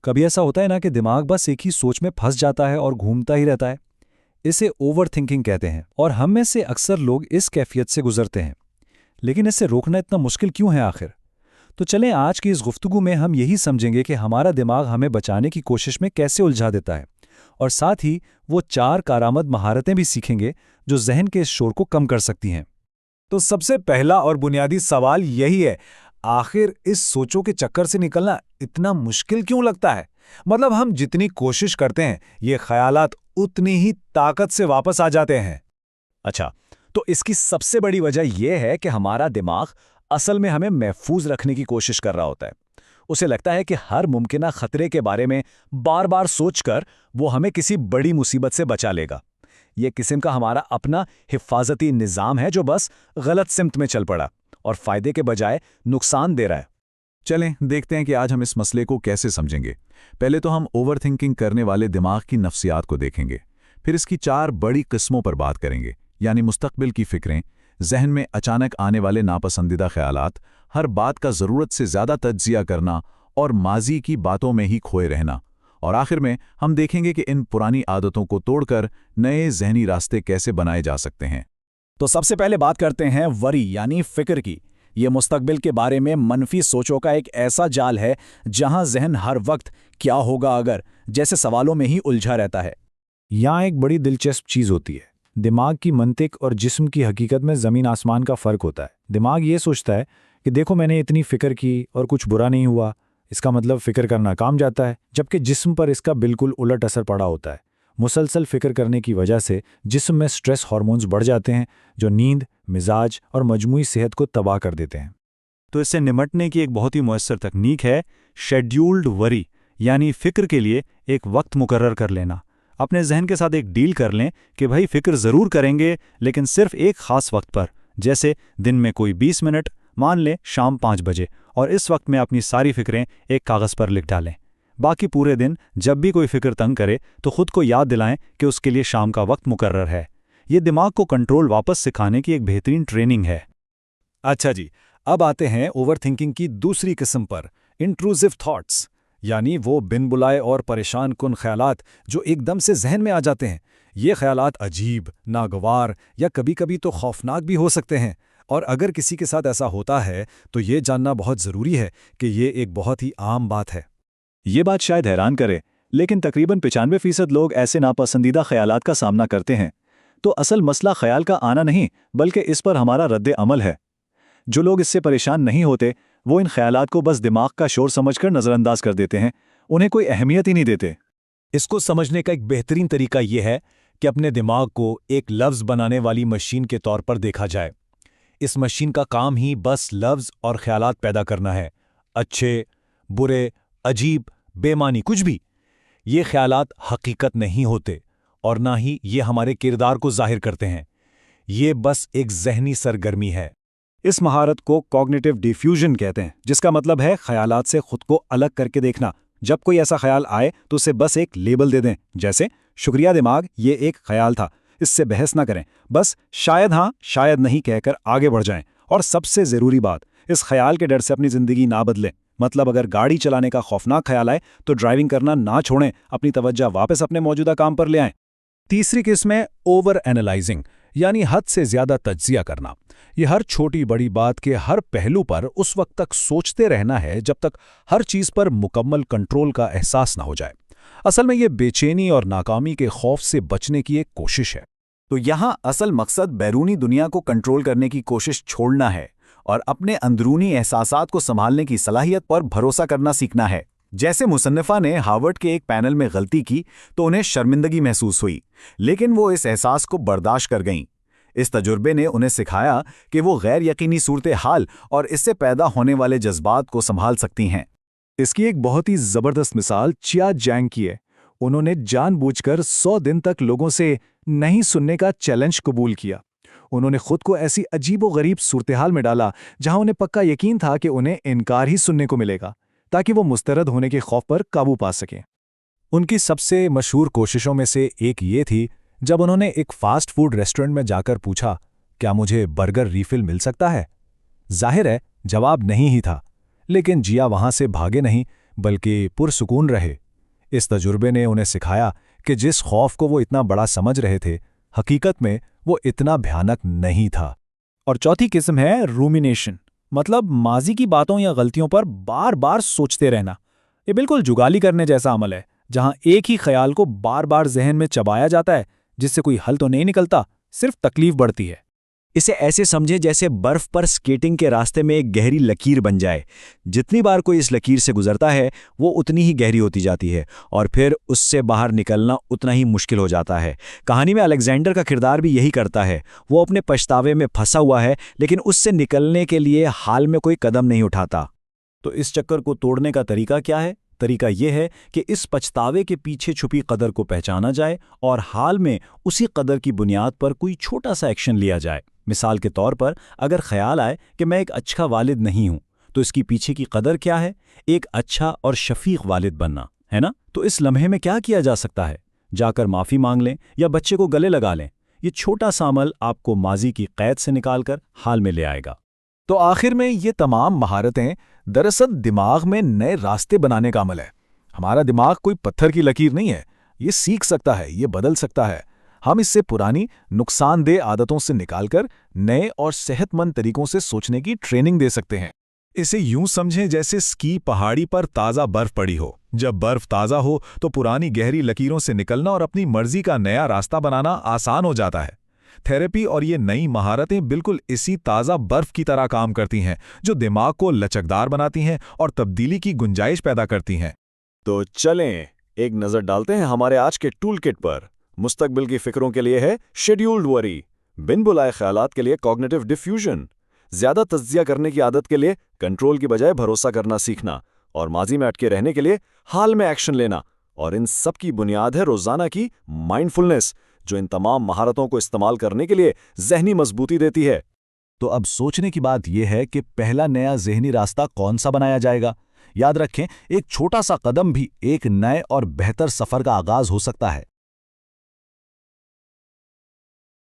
कभी ऐसा होता है ना कि दिमाग बस एक ही सोच में फंस जाता है और घूमता ही रहता है। इसे ओवर थिंकिंग कहते हैं और हम में से अक्सर लोग इस कैफियत से गुजरते हैं। लेकिन इसे रोकना इतना मुश्किल क्यों है आखिर? तो चलें आज की इस गुफ्तगू में हम यही समझेंगे कि हमारा दिमाग हमें बचाने की कोशिश में कैसे उलझा देता है, और साथ ही वो 4 कारआमद महारतें भी सीखेंगे जो जहन के इस शोर को कम कर सकती हैं। तो सबसे पहला और बुनियादी सवाल यही है, आखिर इस सोचों के चक्कर से निकलना इतना मुश्किल क्यों लगता है? मतलब हम जितनी कोशिश करते हैं, ये ख्यालात उतनी ही ताकत से वापस आ जाते हैं। अच्छा, तो इसकी सबसे बड़ी वजह यह है कि हमारा दिमाग असल में हमें महफूज रखने की कोशिश कर रहा होता है। उसे लगता है कि हर मुमकिन खतरे के बारे में बार बार सोचकर वो हमें किसी बड़ी मुसीबत से बचा लेगा। ये किस्म का हमारा अपना हिफाजती निज़ाम है जो बस गलत सिमत में चल पड़ा और फायदे के बजाय नुकसान दे रहा है। चलें देखते हैं कि आज हम इस मसले को कैसे समझेंगे। पहले तो हम ओवरथिंकिंग करने वाले दिमाग की नफ्सियात को देखेंगे, फिर इसकी 4 बड़ी किस्मों पर बात करेंगे, यानी मुस्तकबिल की फिक्रें, जहन में अचानक आने वाले नापसंदीदा ख्यालात, हर बात का ज़रूरत से ज़्यादा तज्जिया करना और माजी की बातों में ही खोए रहना। और आखिर में हम देखेंगे कि इन पुरानी आदतों को तोड़कर नए जहनी रास्ते कैसे बनाए जा सकते हैं। तो सबसे पहले बात करते हैं वरी यानी फिक्र की। ये मुस्तकबिल के बारे में मनफी सोचों का एक ऐसा जाल है जहां जहन हर वक्त क्या होगा अगर जैसे सवालों में ही उलझा रहता है। यहाँ एक बड़ी दिलचस्प चीज़ होती है। दिमाग की मंतिक और जिस्म की हकीकत में ज़मीन आसमान का फ़र्क होता है। दिमाग ये सोचता है कि देखो मैंने इतनी फ़िक्र की और कुछ बुरा नहीं हुआ, इसका मतलब फ़िक्र करना काम जाता है, जबकि जिस्म पर इसका बिल्कुल उलट असर पड़ा होता है। मुसलसल फ़िक्र करने की वजह से जिस्म में स्ट्रेस हार्मोन्स बढ़ जाते हैं जो नींद, मिजाज और मजमूई सेहत को तबाह कर देते हैं। तो इससे निमटने की एक बहुत ही मुयस्सर तकनीक है शेड्यूल्ड वरी, यानी फ़िक्र के लिए एक वक्त मुकर्रर कर लेना। अपने जहन के साथ एक डील कर लें कि भाई फ़िक्र ज़रूर करेंगे लेकिन सिर्फ एक ख़ास वक्त पर, जैसे दिन में कोई 20 मिनट, मान लें शाम 5 बजे, और इस वक्त में अपनी सारी फ़िक्रें एक कागज़ पर लिख डालें। बाकी पूरे दिन जब भी कोई फ़िक्र तंग करे तो खुद को याद दिलाएं कि उसके लिए शाम का वक्त मुकर्रर है। ये दिमाग को कंट्रोल वापस सिखाने की एक बेहतरीन ट्रेनिंग है। अच्छा जी, अब आते हैं ओवरथिंकिंग की दूसरी किस्म पर, इंट्रूसिव थॉट्स, यानी वो बिन बुलाए और परेशान कुन ख्यालात जो एकदम से जहन में आ जाते हैं। ये ख्यालात अजीब, नागवार या कभी-कभी तो खौफनाक भी हो सकते हैं, और अगर किसी के साथ ऐसा होता है तो ये जानना बहुत ज़रूरी है कि ये एक बहुत ही आम बात है। ये बात शायद हैरान करे, लेकिन तकरीबन 95% लोग ऐसे नापसंदीदा ख्यालात का सामना करते हैं। तो असल मसला ख्याल का आना नहीं, बल्कि इस पर हमारा रद्द अमल है। जो लोग इससे परेशान नहीं होते वो इन ख्यालात को बस दिमाग का शोर समझकर नज़रअंदाज कर देते हैं, उन्हें कोई अहमियत ही नहीं देते। इसको समझने का एक बेहतरीन तरीका यह है कि अपने दिमाग को एक लफ्ज़ बनाने वाली मशीन के तौर पर देखा जाए। इस मशीन का काम ही बस लफ्ज़ और ख्यालात पैदा करना है, अच्छे, बुरे, अजीब, बेमानी, कुछ भी। ये ख्यालात हकीकत नहीं होते और ना ही ये हमारे किरदार को जाहिर करते हैं। ये बस एक जहनी सरगर्मी है। इस महारत को कॉग्निटिव डिफ्यूजन कहते हैं, जिसका मतलब है ख्यालात से खुद को अलग करके देखना। जब कोई ऐसा ख्याल आए तो उसे बस एक लेबल दे दें, जैसे शुक्रिया दिमाग, ये एक ख्याल था। इससे बहस ना करें, बस शायद हाँ शायद नहीं कहकर आगे बढ़ जाएं। और सबसे ज़रूरी बात, इस ख्याल के डर से अपनी ज़िंदगी ना बदलें। मतलब अगर गाड़ी चलाने का खौफनाक ख्याल आए तो ड्राइविंग करना ना छोड़ें, अपनी तवज्जो वापस अपने मौजूदा काम पर ले आएं। तीसरी किस्म है ओवर एनालाइजिंग, यानी हद से ज़्यादा तज्जिया करना। ये हर छोटी बड़ी बात के हर पहलू पर उस वक्त तक सोचते रहना है जब तक हर चीज़ पर मुकम्मल कंट्रोल का एहसास ना हो जाए। असल में ये बेचैनी और नाकामी के खौफ से बचने की एक कोशिश है। तो यहाँ असल मकसद बैरूनी दुनिया को कंट्रोल करने की कोशिश छोड़ना है और अपने अंदरूनी एहसासात को संभालने की सलाहियत पर भरोसा करना सीखना है। जैसे मुसन्निफा ने हार्वर्ड के एक पैनल में गलती की तो उन्हें शर्मिंदगी महसूस हुई, लेकिन वो इस एहसास को बर्दाश्त कर गईं। इस तजुर्बे ने उन्हें सिखाया कि वो गैर यकीनी सूरत हाल और इससे पैदा होने वाले जज्बात को संभाल सकती हैं। इसकी एक बहुत ही ज़बरदस्त मिसाल चिया जैंग की है। उन्होंने जानबूझकर 100 दिन तक लोगों से नहीं सुनने का चैलेंज कबूल किया। उन्होंने खुद को ऐसी अजीबो-गरीब सूरत-हाल में डाला जहां उन्हें पक्का यकीन था कि उन्हें इनकार ही सुनने को मिलेगा, ताकि वो मुस्तरद होने के खौफ पर काबू पा सकें। उनकी सबसे मशहूर कोशिशों में से एक ये थी जब उन्होंने एक फास्ट फूड रेस्टोरेंट में जाकर पूछा, क्या मुझे बर्गर रीफिल मिल सकता है? जाहिर है जवाब नहीं ही था, लेकिन जिया वहां से भागे नहीं, बल्कि पुरसुकून रहे। इस तजुर्बे ने उन्हें सिखाया कि जिस खौफ को वो इतना बड़ा समझ रहे थे, हकीकत में वो इतना भयानक नहीं था। और चौथी किस्म है रूमिनेशन, मतलब माजी की बातों या गलतियों पर बार बार सोचते रहना। ये बिल्कुल जुगाली करने जैसा अमल है, जहां एक ही ख्याल को बार बार जहन में चबाया जाता है, जिससे कोई हल तो नहीं निकलता, सिर्फ तकलीफ बढ़ती है। इसे ऐसे समझे जैसे बर्फ पर स्केटिंग के रास्ते में एक गहरी लकीर बन जाए। जितनी बार कोई इस लकीर से गुजरता है वो उतनी ही गहरी होती जाती है और फिर उससे बाहर निकलना उतना ही मुश्किल हो जाता है। कहानी में अलेक्जेंडर का किरदार भी यही करता है। वो अपने पछतावे में फंसा हुआ है, लेकिन उससे निकलने के लिए हाल में कोई कदम नहीं उठाता। तो इस चक्कर को तोड़ने का तरीका क्या है? तरीका यह है कि इस पछतावे के पीछे छुपी कदर को पहचाना जाए और हाल में उसी कदर की बुनियाद पर कोई छोटा सा एक्शन लिया जाए। मिसाल के तौर पर अगर ख्याल आए कि मैं एक अच्छा वालिद नहीं हूं, तो इसकी पीछे की कदर क्या है? एक अच्छा और शफीक वालिद बनना, है ना? तो इस लम्हे में क्या किया जा सकता है? जाकर माफ़ी मांग लें या बच्चे को गले लगा लें। ये छोटा सा अमल आपको माजी की कैद से निकालकर हाल में ले आएगा। तो आखिर में ये तमाम महारतें दरअसल दिमाग में नए रास्ते बनाने का अमल है। हमारा दिमाग कोई पत्थर की लकीर नहीं है। ये सीख सकता है, ये बदल सकता है। हम इससे पुरानी नुकसानदेह आदतों से निकालकर नए और सेहतमंद तरीकों से सोचने की ट्रेनिंग दे सकते हैं। इसे यूं समझें जैसे स्की पहाड़ी पर ताज़ा बर्फ पड़ी हो। जब बर्फ ताज़ा हो तो पुरानी गहरी लकीरों से निकलना और अपनी मर्जी का नया रास्ता बनाना आसान हो जाता है। थेरेपी और ये नई महारतें बिल्कुल इसी ताज़ा बर्फ की तरह काम करती हैं, जो दिमाग को लचकदार बनाती हैं और तब्दीली की गुंजाइश पैदा करती हैं। तो चलें एक नज़र डालते हैं हमारे आज के टूल किट पर। मुस्तकबिल की फिक्रों के लिए है शेड्यूल्ड वरी, बिन बुलाए ख्यालात के लिए कॉग्निटिव डिफ्यूजन, ज्यादा तज्जिया करने की आदत के लिए कंट्रोल की बजाय भरोसा करना सीखना, और माजी में अटके रहने के लिए हाल में एक्शन लेना। और इन सब की बुनियाद है रोजाना की माइंडफुलनेस, जो इन तमाम महारतों को इस्तेमाल करने के लिए जहनी मजबूती देती है। तो अब सोचने की बात यह है कि पहला नया जहनी रास्ता कौन सा बनाया जाएगा। याद रखें, एक छोटा सा कदम भी एक नए और बेहतर सफर का आगाज हो सकता है।